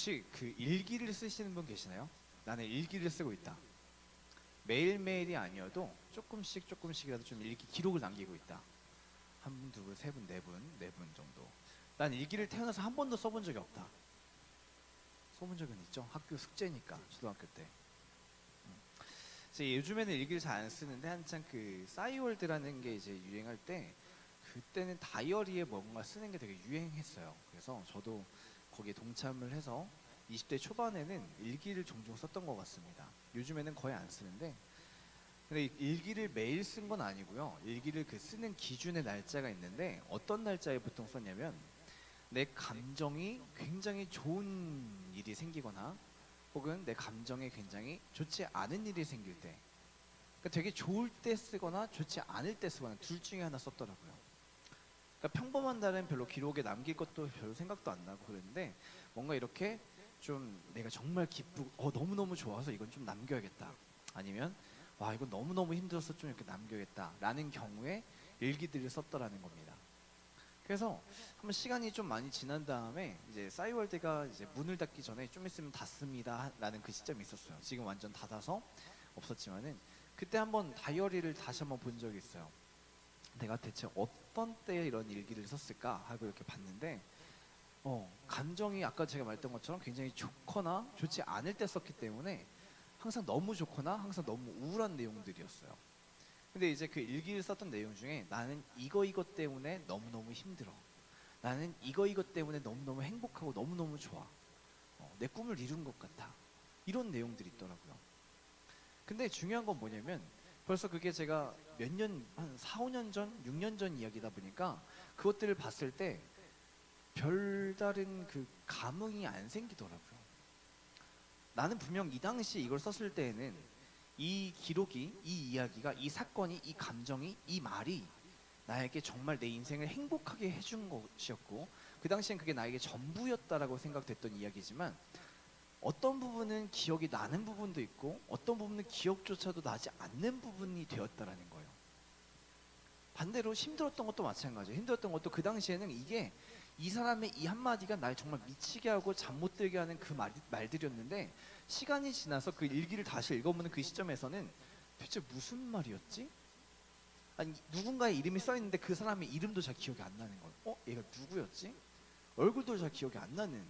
혹시 그 일기를 쓰시는 분 계시나요? 나는 일기를 쓰고 있다. 매일매일이 아니어도 조금씩 조금씩이라도 좀 일기 기록을 남기고 있다. 한 분, 두 분, 세 분, 네 분 정도. 난 일기를 태어나서 한 번도 써본 적이 없다. 써본 적은 있죠. 학교 숙제니까 초등학교 때. 이제 요즘에는 일기를 잘 안 쓰는데 한창 그 싸이월드라는 게 이제 유행할 때 그때는 다이어리에 뭔가 쓰는 게 되게 유행했어요. 그래서 저도 거기에 동참을 해서 20대 초반에는 일기를 종종 썼던 것 같습니다. 요즘에는 거의 안 쓰는데, 근데 일기를 매일 쓴 건 아니고요. 일기를 그 쓰는 기준의 날짜가 있는데 어떤 날짜에 보통 썼냐면 내 감정이 굉장히 좋은 일이 생기거나 혹은 내 감정에 굉장히 좋지 않은 일이 생길 때, 그러니까 되게 좋을 때 쓰거나 좋지 않을 때 쓰거나 둘 중에 하나 썼더라고요. 그러니까 평범한 날은 별로 기록에 남길 것도 별로 생각도 안 나고 그랬는데 뭔가 이렇게 좀 내가 정말 기쁘고 너무너무 좋아서 이건 좀 남겨야겠다, 아니면 와 이건 너무너무 힘들어서 좀 이렇게 남겨야겠다 라는 경우에 일기들을 썼더라는 겁니다. 그래서 한번 시간이 좀 많이 지난 다음에 이제 싸이월드가 이제 문을 닫기 전에 좀 있으면 닫습니다 라는 그 시점이 있었어요. 지금 완전 닫아서 없었지만은 그때 한번 다이어리를 다시 한번 본 적이 있어요. 내가 대체 어떤 때에 이런 일기를 썼을까 하고 이렇게 봤는데 감정이 아까 제가 말했던 것처럼 굉장히 좋거나 좋지 않을 때 썼기 때문에 항상 너무 좋거나 항상 너무 우울한 내용들이었어요. 근데 이제 그 일기를 썼던 내용 중에 나는 이거 때문에 너무너무 힘들어, 나는 이거 때문에 너무너무 행복하고 너무너무 좋아, 내 꿈을 이룬 것 같아, 이런 내용들이 있더라고요. 근데 중요한 건 뭐냐면 벌써 그게 제가 몇 년, 한 4, 5년 전, 6년 전 이야기다 보니까 그것들을 봤을 때 별다른 그 감흥이 안 생기더라고요. 나는 분명 이 당시 이걸 썼을 때에는 이 기록이, 이 이야기가, 이 사건이, 이 감정이, 이 말이 나에게 정말 내 인생을 행복하게 해준 것이었고 그 당시엔 그게 나에게 전부였다라고 생각됐던 이야기지만 어떤 부분은 기억이 나는 부분도 있고 어떤 부분은 기억조차도 나지 않는 부분이 되었다라는 거예요. 반대로 힘들었던 것도 마찬가지예요. 힘들었던 것도 그 당시에는 이게 이 사람의 이 한마디가 날 정말 미치게 하고 잠 못 들게 하는 그 말들이었는데 시간이 지나서 그 일기를 다시 읽어보는 그 시점에서는 대체 무슨 말이었지? 아니 누군가의 이름이 써있는데 그 사람의 이름도 잘 기억이 안 나는 거예요. 얘가 누구였지? 얼굴도 잘 기억이 안 나는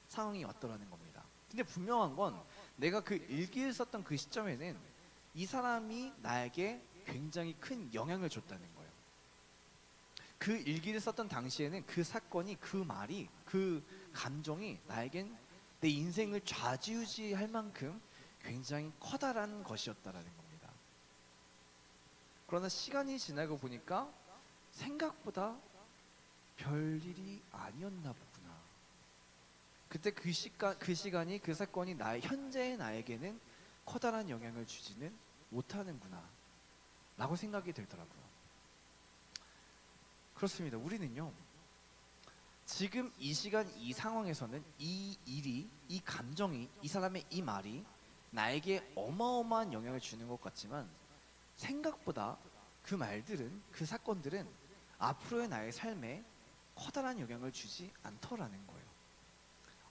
상황이 왔더라는 겁니다. 근데 분명한 건 내가 그 일기를 썼던 그 시점에는 이 사람이 나에게 굉장히 큰 영향을 줬다는 거예요. 그 일기를 썼던 당시에는 그 사건이, 그 말이, 그 감정이 나에겐 내 인생을 좌지우지할 만큼 굉장히 커다란 것이었다라는 겁니다. 그러나 시간이 지나고 보니까 생각보다 별일이 아니었나 보구나. 그때 그 시간이, 그 사건이 현재의 나에게는 커다란 영향을 주지는 못하는구나 라고 생각이 들더라고요. 그렇습니다. 우리는요, 지금 이 시간 이 상황에서는 이 일이, 이 감정이, 이 사람의 이 말이 나에게 어마어마한 영향을 주는 것 같지만 생각보다 그 말들은, 그 사건들은 앞으로의 나의 삶에 커다란 영향을 주지 않더라는 거예요.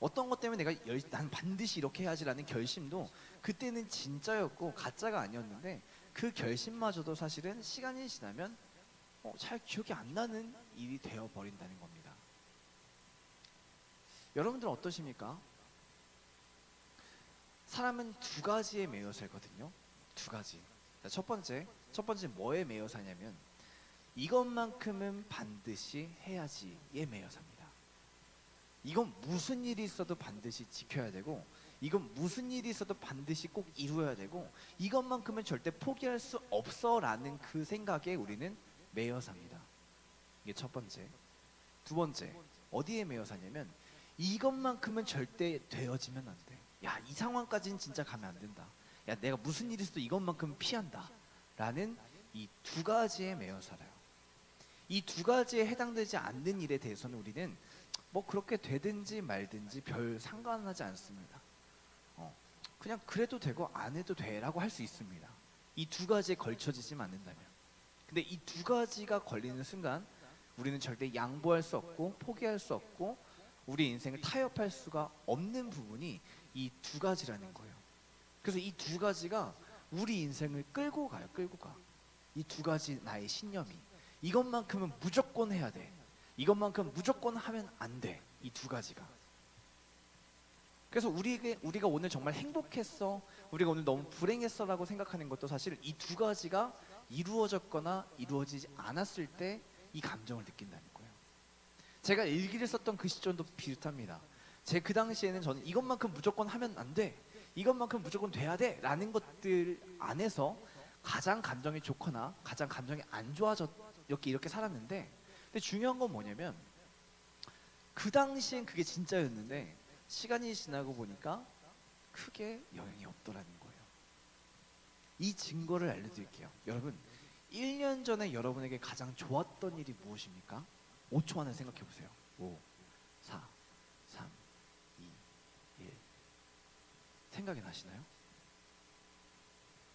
어떤 것 때문에 난 반드시 이렇게 해야지라는 결심도 그때는 진짜였고 가짜가 아니었는데 그 결심마저도 사실은 시간이 지나면 잘 기억이 안 나는 일이 되어버린다는 겁니다. 여러분들은 어떠십니까? 사람은 두 가지에 매여 살거든요. 두 가지. 첫 번째 뭐에 매여 사냐면 이것만큼은 반드시 해야지에 매여 삽니다. 이건 무슨 일이 있어도 반드시 지켜야 되고 이건 무슨 일이 있어도 반드시 꼭 이루어야 되고 이것만큼은 절대 포기할 수 없어 라는 그 생각에 우리는 매여 삽니다. 이게 첫 번째. 두 번째, 어디에 매여 사냐면 이것만큼은 절대 되어지면 안 돼. 야, 이 상황까지는 진짜 가면 안 된다. 야, 내가 무슨 일이 있어도 이것만큼은 피한다 라는 이 두 가지에 매여 살아요. 이 두 가지에 해당되지 않는 일에 대해서는 우리는 뭐 그렇게 되든지 말든지 별 상관하지 않습니다. 그냥 그래도 되고 안 해도 돼라고 할 수 있습니다. 이 두 가지에 걸쳐지지만 않는다면. 근데 이 두 가지가 걸리는 순간 우리는 절대 양보할 수 없고 포기할 수 없고 우리 인생을 타협할 수가 없는 부분이 이 두 가지라는 거예요. 그래서 이 두 가지가 우리 인생을 끌고 가요. 끌고 가. 이 두 가지 나의 신념이 이것만큼은 무조건 해야 돼. 이것만큼 무조건 하면 안 돼. 이 두 가지가. 그래서 우리가 오늘 정말 행복했어, 우리가 오늘 너무 불행했어라고 생각하는 것도 사실 이 두 가지가 이루어졌거나 이루어지지 않았을 때 이 감정을 느낀다는 거예요. 제가 일기를 썼던 그 시점도 비슷합니다. 그 당시에는 저는 이것만큼 무조건 하면 안 돼, 이것만큼 무조건 돼야 돼 라는 것들 안에서 가장 감정이 좋거나 가장 감정이 안 좋아졌게 이렇게 살았는데, 근데 중요한 건 뭐냐면 그 당시엔 그게 진짜였는데 시간이 지나고 보니까 크게 영향이 없더라는 거예요. 이 증거를 알려드릴게요. 여러분, 1년 전에 여러분에게 가장 좋았던 일이 무엇입니까? 5초 안에 생각해 보세요. 5, 4, 3, 2, 1. 생각이 나시나요?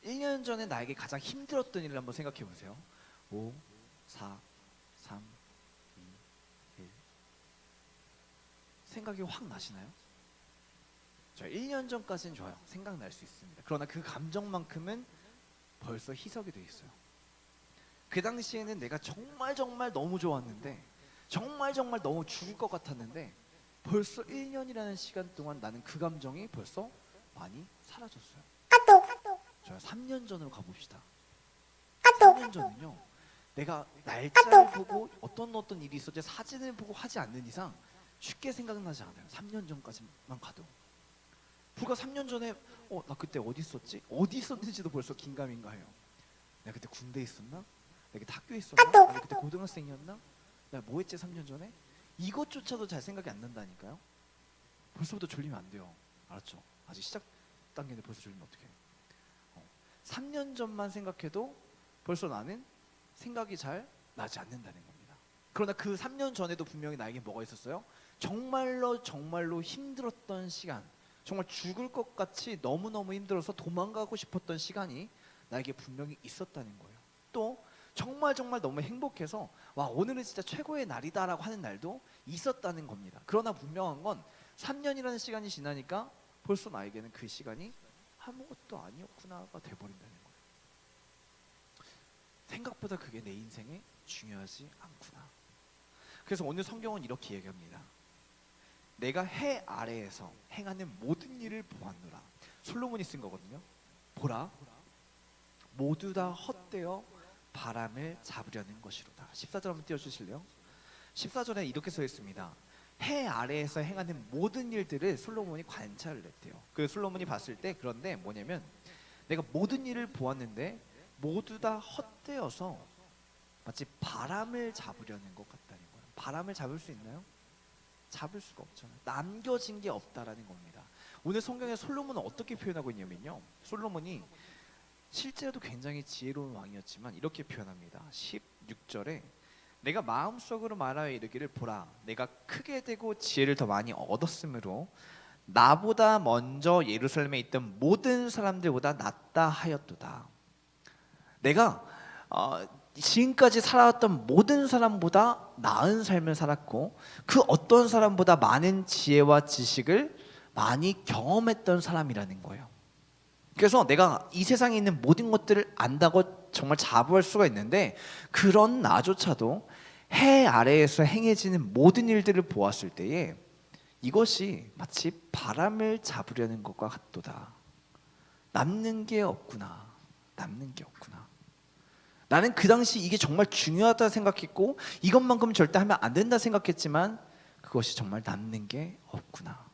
1년 전에 나에게 가장 힘들었던 일을 한번 생각해 보세요. 5, 4, 3, 2, 1. 생각이 확 나시나요? 저 1년 전까지는 좋아요. 생각날 수 있습니다. 그러나 그 감정만큼은 벌써 희석이 돼 있어요. 그 당시에는 내가 정말 너무 좋았는데, 정말 너무 죽을 것 같았는데, 벌써 1년이라는 시간 동안 나는 그 감정이 벌써 많이 사라졌어요. 저 3년 전으로 가봅시다. 3년 전은요, 내가 날짜를 보고 어떤 일이 있었지 사진을 보고 하지 않는 이상 쉽게 생각나지 않아요. 3년 전까지만 가도. 불과 3년 전에 나 그때 어디 있었지? 어디 있었는지도 벌써 긴가민가해요. 내가 그때 군대에 있었나? 내가 그때 학교에 있었나? 내가 그때 고등학생이었나? 내가 뭐 했지 3년 전에? 이것조차도 잘 생각이 안 난다니까요. 벌써부터 졸리면 안 돼요. 알았죠? 아직 시작 단계인데 벌써 졸리면 어떡해. 3년 전만 생각해도 벌써 나는 생각이 잘 나지 않는다는 겁니다. 그러나 그 3년 전에도 분명히 나에게 뭐가 있었어요? 정말로 힘들었던 시간, 정말 죽을 것 같이 너무너무 힘들어서 도망가고 싶었던 시간이 나에게 분명히 있었다는 거예요. 또 정말 너무 행복해서 와, 오늘은 진짜 최고의 날이다라고 하는 날도 있었다는 겁니다. 그러나 분명한 건 3년이라는 시간이 지나니까 벌써 나에게는 그 시간이 아무것도 아니었구나가 돼버린다는 거예요. 생각보다 그게 내 인생에 중요하지 않구나. 그래서 오늘 성경은 이렇게 얘기합니다. 내가 해 아래에서 행하는 모든 일을 보았노라. 솔로몬이 쓴 거거든요. 보라, 모두 다 헛되어 바람을 잡으려는 것이로다. 14절 한번 띄워주실래요? 14절에 이렇게 써 있습니다. 해 아래에서 행하는 모든 일들을 솔로몬이 관찰을 했대요. 그 솔로몬이 봤을 때, 그런데 뭐냐면 내가 모든 일을 보았는데 모두 다 헛되어서 마치 바람을 잡으려는 것 같다는 거예요. 바람을 잡을 수 있나요? 잡을 수가 없잖아요. 남겨진 게 없다라는 겁니다. 오늘 성경에 솔로몬은 어떻게 표현하고 있냐면요, 솔로몬이 실제로도 굉장히 지혜로운 왕이었지만 이렇게 표현합니다. 16절에 내가 마음속으로 말하여 이르기를, 보라, 내가 크게 되고 지혜를 더 많이 얻었으므로 나보다 먼저 예루살렘에 있던 모든 사람들보다 낫다 하였도다. 내가 지금까지 살아왔던 모든 사람보다 나은 삶을 살았고, 그 어떤 사람보다 많은 지혜와 지식을 많이 경험했던 사람이라는 거예요. 그래서 내가 이 세상에 있는 모든 것들을 안다고 정말 자부할 수가 있는데, 그런 나조차도 해 아래에서 행해지는 모든 일들을 보았을 때에 이것이 마치 바람을 잡으려는 것과 같도다. 남는 게 없구나. 나는 그 당시 이게 정말 중요하다 생각했고 이것만큼 절대 하면 안 된다 생각했지만 그것이 정말 남는 게 없구나.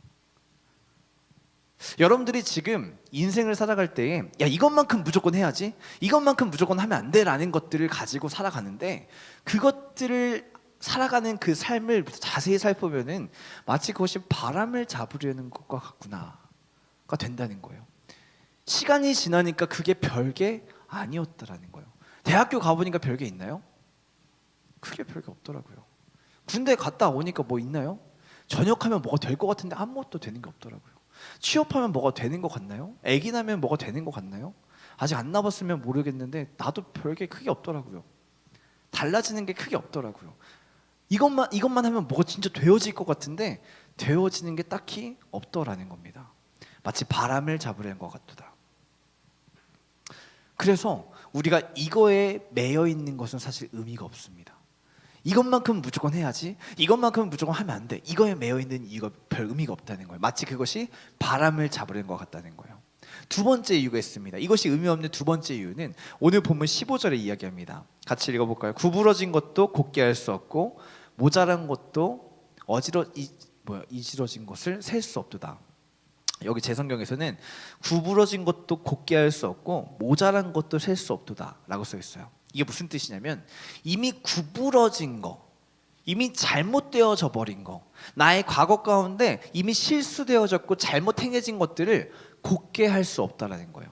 여러분들이 지금 인생을 살아갈 때에 야, 이것만큼 무조건 해야지, 이것만큼 무조건 하면 안 돼 라는 것들을 가지고 살아가는데, 그것들을 살아가는 그 삶을 자세히 살펴보면은 마치 그것이 바람을 잡으려는 것과 같구나가 된다는 거예요. 시간이 지나니까 그게 별게 아니었다라는 거예요. 대학교 가보니까 별게 있나요? 크게 별게 없더라고요. 군대 갔다 오니까 뭐 있나요? 전역하면 뭐가 될 것 같은데 아무것도 되는 게 없더라고요. 취업하면 뭐가 되는 것 같나요? 아기 나면 뭐가 되는 것 같나요? 아직 안 나봤으면 모르겠는데 나도 별게 크게 없더라고요. 달라지는 게 크게 없더라고요. 이것만 하면 뭐가 진짜 되어질 것 같은데 되어지는 게 딱히 없더라는 겁니다. 마치 바람을 잡으려는 것 같도다. 그래서 우리가 이거에 매여 있는 것은 사실 의미가 없습니다. 이것만큼은 무조건 해야지, 이것만큼은 무조건 하면 안 돼, 이거에 매여 있는 이유가 별 의미가 없다는 거예요. 마치 그것이 바람을 잡으려는 것 같다는 거예요. 두 번째 이유가 있습니다. 이것이 의미 없는 두 번째 이유는 오늘 본문 15절에 이야기합니다. 같이 읽어볼까요? 구부러진 것도 곧게 할 수 없고 모자란 것도 이지러진 것을 셀 수 없도다. 여기 제 성경에서는 구부러진 것도 곧게 할 수 없고 모자란 것도 셀 수 없도다 라고 써 있어요. 이게 무슨 뜻이냐면 이미 구부러진 거, 이미 잘못되어져 버린 거, 나의 과거 가운데 이미 실수되어졌고 잘못 행해진 것들을 곧게 할 수 없다라는 거예요.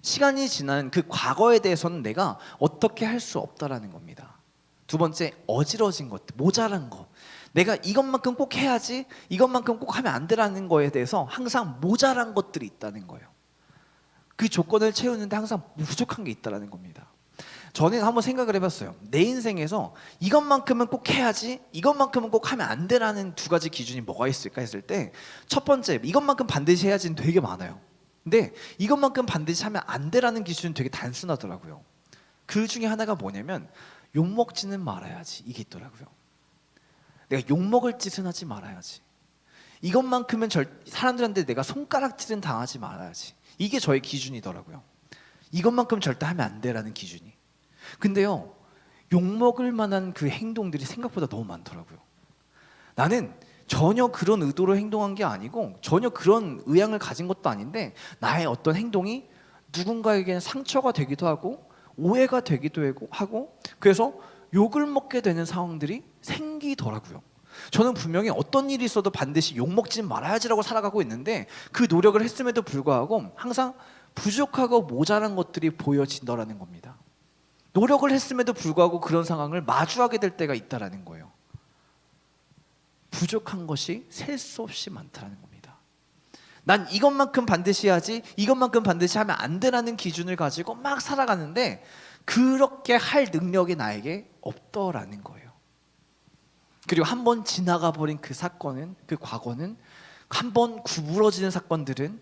시간이 지난 그 과거에 대해서는 내가 어떻게 할 수 없다라는 겁니다. 두 번째, 어지러진 것들, 모자란 거, 내가 이것만큼 꼭 해야지, 이것만큼 꼭 하면 안 되라는 거에 대해서 항상 모자란 것들이 있다는 거예요. 그 조건을 채우는데 항상 부족한 게 있다는 겁니다. 저는 한번 생각을 해봤어요. 내 인생에서 이것만큼은 꼭 해야지, 이것만큼은 꼭 하면 안 되라는 두 가지 기준이 뭐가 있을까 했을 때, 첫 번째, 이것만큼 반드시 해야지는 되게 많아요. 근데 이것만큼 반드시 하면 안 되라는 기준은 되게 단순하더라고요. 그 중에 하나가 뭐냐면 욕먹지는 말아야지, 이게 있더라고요. 내가 욕먹을 짓은 하지 말아야지, 이것만큼은 사람들한테 내가 손가락질은 당하지 말아야지, 이게 저의 기준이더라고요. 이것만큼 절대 하면 안 되라는 기준이. 근데요, 욕먹을 만한 그 행동들이 생각보다 너무 많더라고요. 나는 전혀 그런 의도로 행동한 게 아니고 전혀 그런 의향을 가진 것도 아닌데 나의 어떤 행동이 누군가에게는 상처가 되기도 하고 오해가 되기도 하고 그래서 욕을 먹게 되는 상황들이 생기더라고요. 저는 분명히 어떤 일이 있어도 반드시 욕먹지 말아야지라고 살아가고 있는데 그 노력을 했음에도 불구하고 항상 부족하고 모자란 것들이 보여진다라는 겁니다. 노력을 했음에도 불구하고 그런 상황을 마주하게 될 때가 있다라는 거예요. 부족한 것이 셀 수 없이 많다라는 겁니다. 난 이것만큼 반드시 해야지, 이것만큼 반드시 하면 안 되라는 기준을 가지고 막 살아가는데 그렇게 할 능력이 나에게 없더라는 거예요. 그리고 한번 지나가 버린 그 사건은, 그 과거는, 한번 구부러지는 사건들은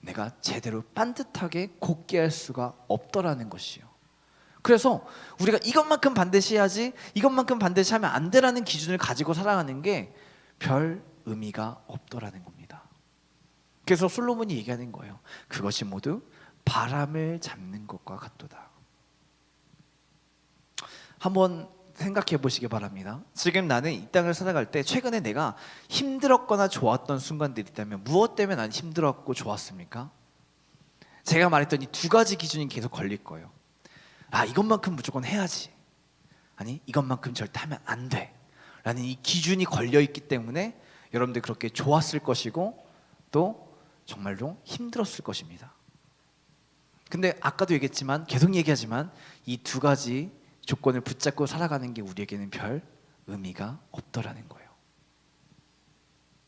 내가 제대로 반듯하게 곧게 할 수가 없더라는 것이요. 그래서 우리가 이것만큼 반드시 해야지, 이것만큼 반드시 하면 안 되라는 기준을 가지고 살아가는 게 별 의미가 없더라는 겁니다. 그래서 솔로몬이 얘기하는 거예요. 그것이 모두 바람을 잡는 것과 같도다. 한번 생각해 보시기 바랍니다. 지금 나는 이 땅을 살아갈 때 최근에 내가 힘들었거나 좋았던 순간들이 있다면 무엇 때문에 난 힘들었고 좋았습니까? 제가 말했던 이 두 가지 기준이 계속 걸릴 거예요. 아, 이것만큼 무조건 해야지, 아니 이것만큼 절대 하면 안 돼 라는 이 기준이 걸려있기 때문에 여러분들 그렇게 좋았을 것이고 또 정말로 힘들었을 것입니다. 근데 아까도 얘기했지만, 계속 얘기하지만 이 두 가지 조건을 붙잡고 살아가는 게 우리에게는 별 의미가 없더라는 거예요.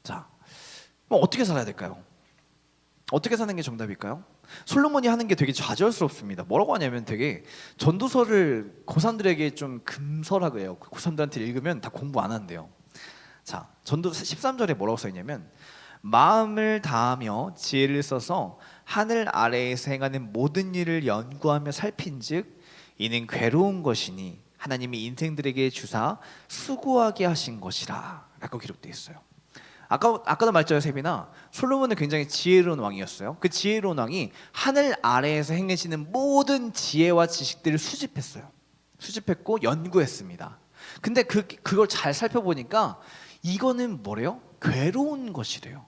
자, 그럼 어떻게 살아야 될까요? 어떻게 사는 게 정답일까요? 솔로몬이 하는 게 되게 좌절스럽습니다. 뭐라고 하냐면 되게 전도서를 고3들에게 좀 금서라고 해요. 고3들한테 읽으면 다 공부 안 한대요. 자, 전도서 13절에 뭐라고 써있냐면 마음을 다하며 지혜를 써서 하늘 아래에서 행하는 모든 일을 연구하며 살핀즉 이는 괴로운 것이니 하나님이 인생들에게 주사 수고하게 하신 것이라 라고 기록되어 있어요. 아까도 말했잖아요, 세빈아. 솔로몬은 굉장히 지혜로운 왕이었어요. 그 지혜로운 왕이 하늘 아래에서 행해지는 모든 지혜와 지식들을 수집했고 연구했습니다. 근데 그걸 잘 살펴보니까 이거는 뭐래요? 괴로운 것이래요.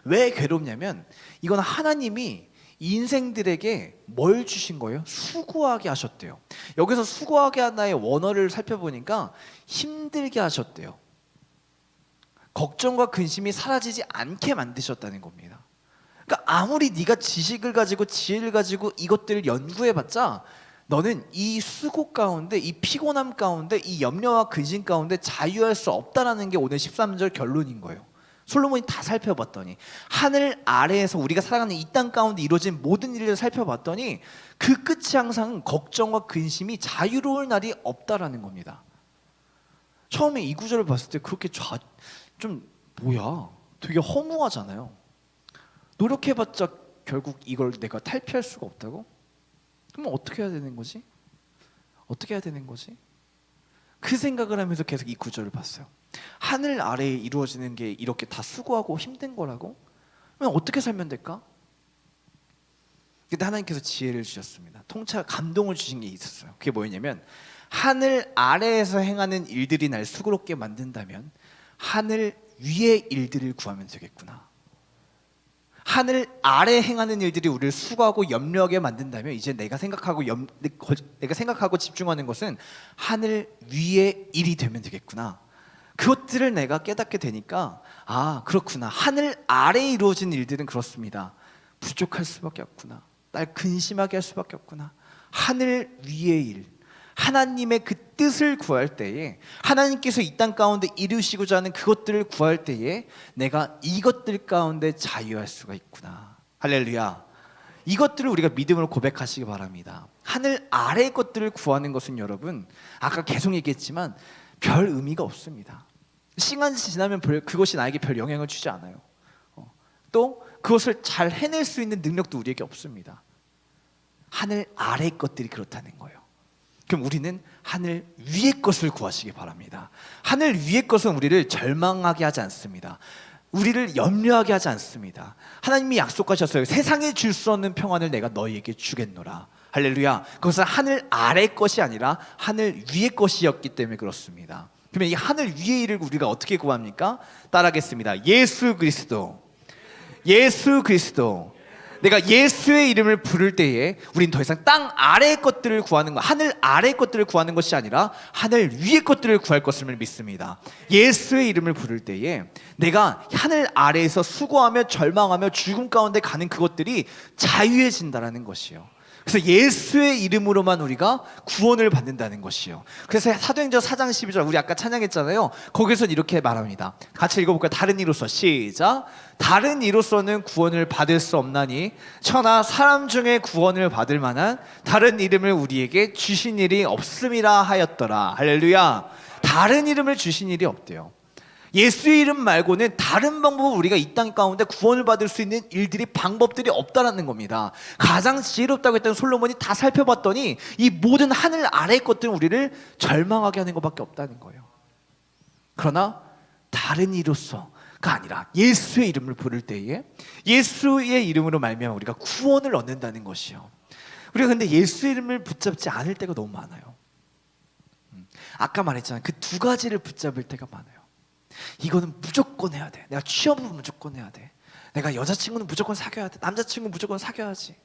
왜 괴롭냐면 이건 하나님이 인생들에게 뭘 주신 거예요? 수고하게 하셨대요. 여기서 수고하게 하나의 원어를 살펴보니까 힘들게 하셨대요. 걱정과 근심이 사라지지 않게 만드셨다는 겁니다. 그러니까 아무리 네가 지식을 가지고 지혜를 가지고 이것들을 연구해봤자 너는 이 수고 가운데, 이 피곤함 가운데, 이 염려와 근심 가운데 자유할 수 없다라는 게 오늘 13절 결론인 거예요. 솔로몬이 다 살펴봤더니 하늘 아래에서 우리가 살아가는 이 땅 가운데 이루어진 모든 일을 살펴봤더니 그 끝이 항상 걱정과 근심이 자유로울 날이 없다라는 겁니다. 처음에 이 구절을 봤을 때 그렇게 좀 뭐야? 되게 허무하잖아요. 노력해봤자 결국 이걸 내가 탈피할 수가 없다고? 그럼 어떻게 해야 되는 거지? 어떻게 해야 되는 거지? 그 생각을 하면서 계속 이 구절을 봤어요. 하늘 아래에 이루어지는 게 이렇게 다 수고하고 힘든 거라고? 그럼 어떻게 살면 될까? 근데 하나님께서 지혜를 주셨습니다. 감동을 주신 게 있었어요. 그게 뭐였냐면, 하늘 아래에서 행하는 일들이 날 수고롭게 만든다면 하늘 위의 일들을 구하면 되겠구나. 하늘 아래 행하는 일들이 우리를 수고하고 염려하게 만든다면 이제 내가 생각하고 집중하는 것은 하늘 위의 일이 되면 되겠구나. 그것들을 내가 깨닫게 되니까, 아, 그렇구나. 하늘 아래에 이루어진 일들은 그렇습니다. 부족할 수밖에 없구나. 날 근심하게 할 수밖에 없구나. 하늘 위의 일, 하나님의 그 뜻을 구할 때에, 하나님께서 이 땅 가운데 이루시고자 하는 그것들을 구할 때에 내가 이것들 가운데 자유할 수가 있구나. 할렐루야. 이것들을 우리가 믿음으로 고백하시기 바랍니다. 하늘 아래의 것들을 구하는 것은 여러분, 아까 계속 얘기했지만 별 의미가 없습니다. 시간이 지나면 그것이 나에게 별 영향을 주지 않아요. 또 그것을 잘 해낼 수 있는 능력도 우리에게 없습니다. 하늘 아래의 것들이 그렇다는 거예요. 그럼 우리는 하늘 위의 것을 구하시기 바랍니다. 하늘 위의 것은 우리를 절망하게 하지 않습니다. 우리를 염려하게 하지 않습니다. 하나님이 약속하셨어요. 세상에 줄 수 없는 평안을 내가 너희에게 주겠노라. 할렐루야. 그것은 하늘 아래의 것이 아니라 하늘 위의 것이었기 때문에 그렇습니다. 그러면 이 하늘 위의 일을 우리가 어떻게 구합니까? 따라하겠습니다. 예수 그리스도. 예수 그리스도. 내가 예수의 이름을 부를 때에 우린 더 이상 땅 아래의 것들을 구하는 것, 하늘 아래의 것들을 구하는 것이 아니라 하늘 위의 것들을 구할 것을 믿습니다. 예수의 이름을 부를 때에 내가 하늘 아래에서 수고하며 절망하며 죽음 가운데 가는 그것들이 자유해진다는 것이요. 그래서 예수의 이름으로만 우리가 구원을 받는다는 것이요. 그래서 사도행전 4장 12절 우리 아까 찬양했잖아요. 거기서 이렇게 말합니다. 같이 읽어볼까요? 다른 이로서. 시작. 다른 이로서는 구원을 받을 수 없나니 천하 사람 중에 구원을 받을 만한 다른 이름을 우리에게 주신 일이 없음이라 하였더라. 할렐루야. 다른 이름을 주신 일이 없대요. 예수의 이름 말고는 다른 방법으로 우리가 이 땅 가운데 구원을 받을 수 있는 방법들이 없다라는 겁니다. 가장 지혜롭다고 했던 솔로몬이 다 살펴봤더니 이 모든 하늘 아래의 것들은 우리를 절망하게 하는 것밖에 없다는 거예요. 그러나 다른 이로서가 아니라 예수의 이름을 부를 때에 예수의 이름으로 말미암아 우리가 구원을 얻는다는 것이요. 우리가 근데 예수의 이름을 붙잡지 않을 때가 너무 많아요. 아까 말했잖아요. 그 두 가지를 붙잡을 때가 많아요. 이거는 무조건 해야 돼. 내가 취업은 무조건 해야 돼. 내가 여자친구는 무조건 사귀어야 돼. 남자친구는 무조건 사귀어야지.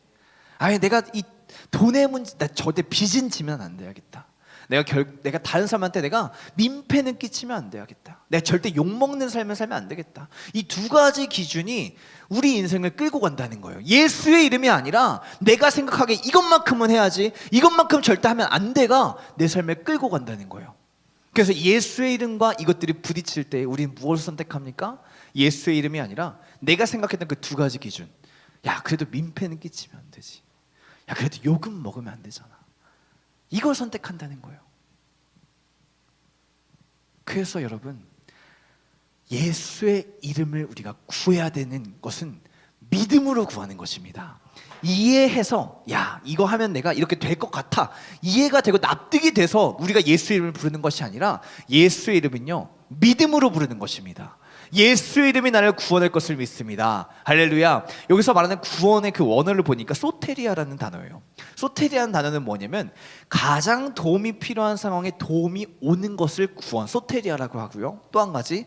아니 내가 이 돈의 문제, 나 절대 빚은 지면 안 돼야겠다. 내가 다른 사람한테 내가 민폐는 끼치면 안 돼야겠다. 내가 절대 욕먹는 삶을 살면 안 되겠다. 이 두 가지 기준이 우리 인생을 끌고 간다는 거예요. 예수의 이름이 아니라 내가 생각하기에 이것만큼은 해야지, 이것만큼 절대 하면 안 돼가 내 삶을 끌고 간다는 거예요. 그래서 예수의 이름과 이것들이 부딪힐 때 우리는 무엇을 선택합니까? 예수의 이름이 아니라 내가 생각했던 그 두 가지 기준. 야, 그래도 민폐는 끼치면 안 되지. 야, 그래도 욕은 먹으면 안 되잖아. 이걸 선택한다는 거예요. 그래서 여러분, 예수의 이름을 우리가 구해야 되는 것은 믿음으로 구하는 것입니다. 이해해서 야, 이거 하면 내가 이렇게 될 것 같아, 이해가 되고 납득이 돼서 우리가 예수의 이름을 부르는 것이 아니라 예수의 이름은요, 믿음으로 부르는 것입니다. 예수의 이름이 나를 구원할 것을 믿습니다. 할렐루야. 여기서 말하는 구원의 그 원어를 보니까 소테리아라는 단어예요. 소테리아라는 단어는 뭐냐면 가장 도움이 필요한 상황에 도움이 오는 것을 구원, 소테리아라고 하고요. 또 한 가지,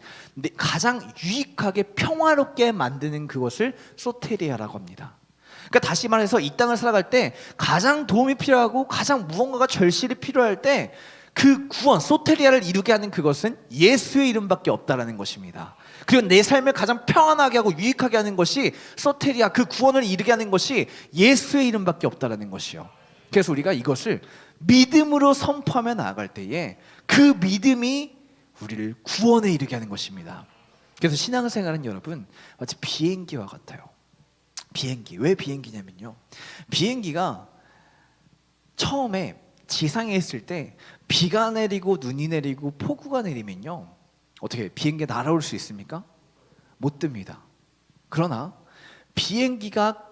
가장 유익하게 평화롭게 만드는 그것을 소테리아라고 합니다. 그러니까 다시 말해서 이 땅을 살아갈 때 가장 도움이 필요하고 가장 무언가가 절실히 필요할 때 그 구원, 소테리아를 이루게 하는 그것은 예수의 이름밖에 없다라는 것입니다. 그리고 내 삶을 가장 평안하게 하고 유익하게 하는 것이 소테리아, 그 구원을 이루게 하는 것이 예수의 이름밖에 없다라는 것이요. 그래서 우리가 이것을 믿음으로 선포하며 나아갈 때에 그 믿음이 우리를 구원에 이르게 하는 것입니다. 그래서 신앙생활은 여러분 마치 비행기와 같아요. 비행기. 왜 비행기냐면요, 비행기가 처음에 지상에 있을 때 비가 내리고 눈이 내리고 폭우가 내리면요, 어떻게 비행기가 날아올 수 있습니까? 못 뜹니다. 그러나 비행기가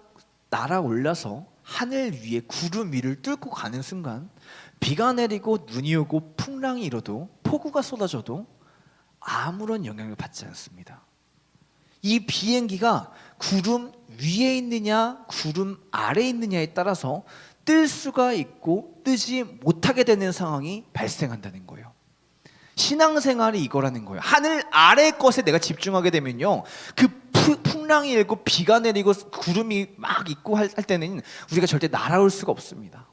날아올라서 하늘 위에 구름 위를 뚫고 가는 순간 비가 내리고 눈이 오고 풍랑이 일어도 폭우가 쏟아져도 아무런 영향을 받지 않습니다. 이 비행기가 구름 위에 있느냐 구름 아래에 있느냐에 따라서 뜰 수가 있고 뜨지 못하게 되는 상황이 발생한다는 거예요. 신앙생활이 이거라는 거예요. 하늘 아래 것에 내가 집중하게 되면요, 그 풍랑이 일고 비가 내리고 구름이 막 있고 할 때는 우리가 절대 날아올 수가 없습니다.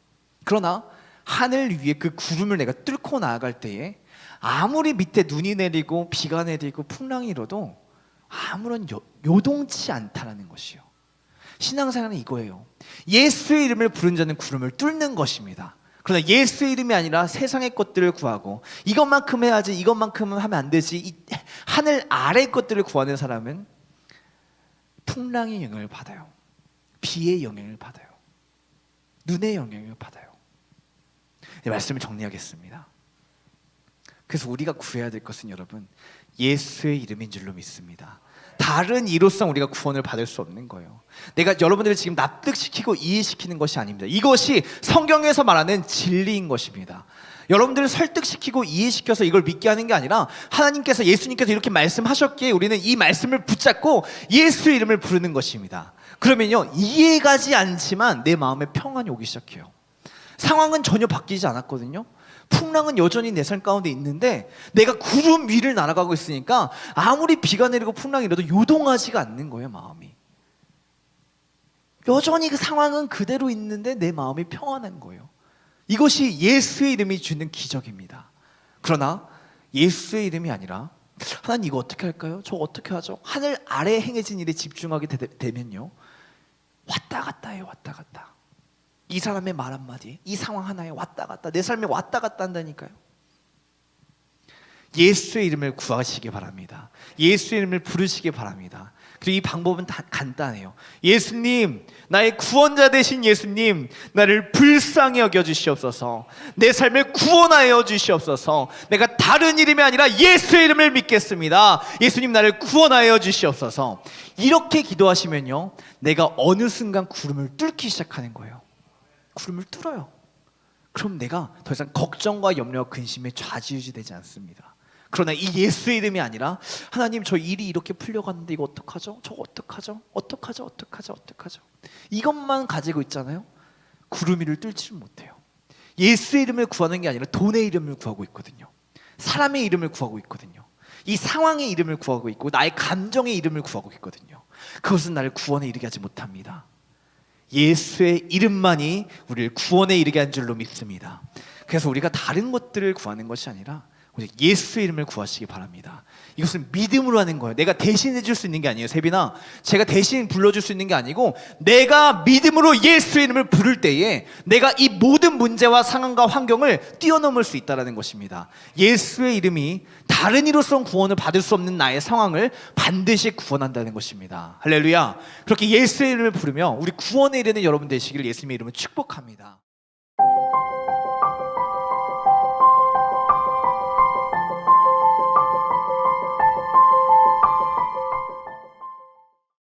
그러나 하늘 위에 그 구름을 내가 뚫고 나아갈 때에 아무리 밑에 눈이 내리고 비가 내리고 풍랑이 일어도 아무런 요동치 않다라는 것이요. 신앙생활은 이거예요. 예수의 이름을 부른 자는 구름을 뚫는 것입니다. 그러나 예수의 이름이 아니라 세상의 것들을 구하고 이것만큼 해야지 이것만큼은 하면 안 되지, 이 하늘 아래 것들을 구하는 사람은 풍랑의 영향을 받아요. 비의 영향을 받아요. 눈의 영향을 받아요. 이 말씀을 정리하겠습니다. 그래서 우리가 구해야 될 것은 여러분 예수의 이름인 줄로 믿습니다. 다른 이로써 우리가 구원을 받을 수 없는 거예요. 내가 여러분들을 지금 납득시키고 이해시키는 것이 아닙니다. 이것이 성경에서 말하는 진리인 것입니다. 여러분들을 설득시키고 이해시켜서 이걸 믿게 하는 게 아니라 하나님께서, 예수님께서 이렇게 말씀하셨기에 우리는 이 말씀을 붙잡고 예수의 이름을 부르는 것입니다. 그러면요, 이해가지 않지만 내 마음에 평안이 오기 시작해요. 상황은 전혀 바뀌지 않았거든요. 풍랑은 여전히 내 삶 가운데 있는데 내가 구름 위를 날아가고 있으니까 아무리 비가 내리고 풍랑이 일어도 요동하지가 않는 거예요. 마음이 여전히 그 상황은 그대로 있는데 내 마음이 평안한 거예요. 이것이 예수의 이름이 주는 기적입니다. 그러나 예수의 이름이 아니라 하나님 이거 어떻게 할까요? 저 어떻게 하죠? 하늘 아래에 행해진 일에 집중하게 되면요, 왔다 갔다 해요. 왔다 갔다. 이 사람의 말 한마디, 이 상황 하나에 왔다 갔다, 내 삶에 왔다 갔다 한다니까요. 예수의 이름을 구하시기 바랍니다. 예수의 이름을 부르시기 바랍니다. 그리고 이 방법은 간단해요. 예수님, 나의 구원자 되신 예수님, 나를 불쌍히 여겨주시옵소서. 내 삶을 구원하여 주시옵소서. 내가 다른 이름이 아니라 예수의 이름을 믿겠습니다. 예수님, 나를 구원하여 주시옵소서. 이렇게 기도하시면요, 내가 어느 순간 구름을 뚫기 시작하는 거예요. 구름을 뚫어요. 그럼 내가 더 이상 걱정과 염려와 근심에 좌지우지되지 않습니다. 그러나 이 예수의 이름이 아니라 하나님, 저 일이 이렇게 풀려갔는데 이거 어떡하죠? 저 어떡하죠? 어떡하죠? 어떡하죠? 어떡하죠? 이것만 가지고 있잖아요. 구름 위를 뚫지를 못해요. 예수의 이름을 구하는 게 아니라 돈의 이름을 구하고 있거든요. 사람의 이름을 구하고 있거든요. 이 상황의 이름을 구하고 있고 나의 감정의 이름을 구하고 있거든요. 그것은 나를 구원에 이르게 하지 못합니다. 예수의 이름만이 우리를 구원에 이르게 한 줄로 믿습니다. 그래서 우리가 다른 것들을 구하는 것이 아니라 오직 예수의 이름을 구하시기 바랍니다. 이것은 믿음으로 하는 거예요. 내가 대신해 줄 수 있는 게 아니에요. 세빈아, 제가 대신 불러줄 수 있는 게 아니고 내가 믿음으로 예수의 이름을 부를 때에 내가 이 모든 문제와 상황과 환경을 뛰어넘을 수 있다는 것입니다. 예수의 이름이 다른 이로서는 구원을 받을 수 없는 나의 상황을 반드시 구원한다는 것입니다. 할렐루야. 그렇게 예수의 이름을 부르며 우리 구원에 이르는 여러분 되시기를 예수님의 이름으로 축복합니다.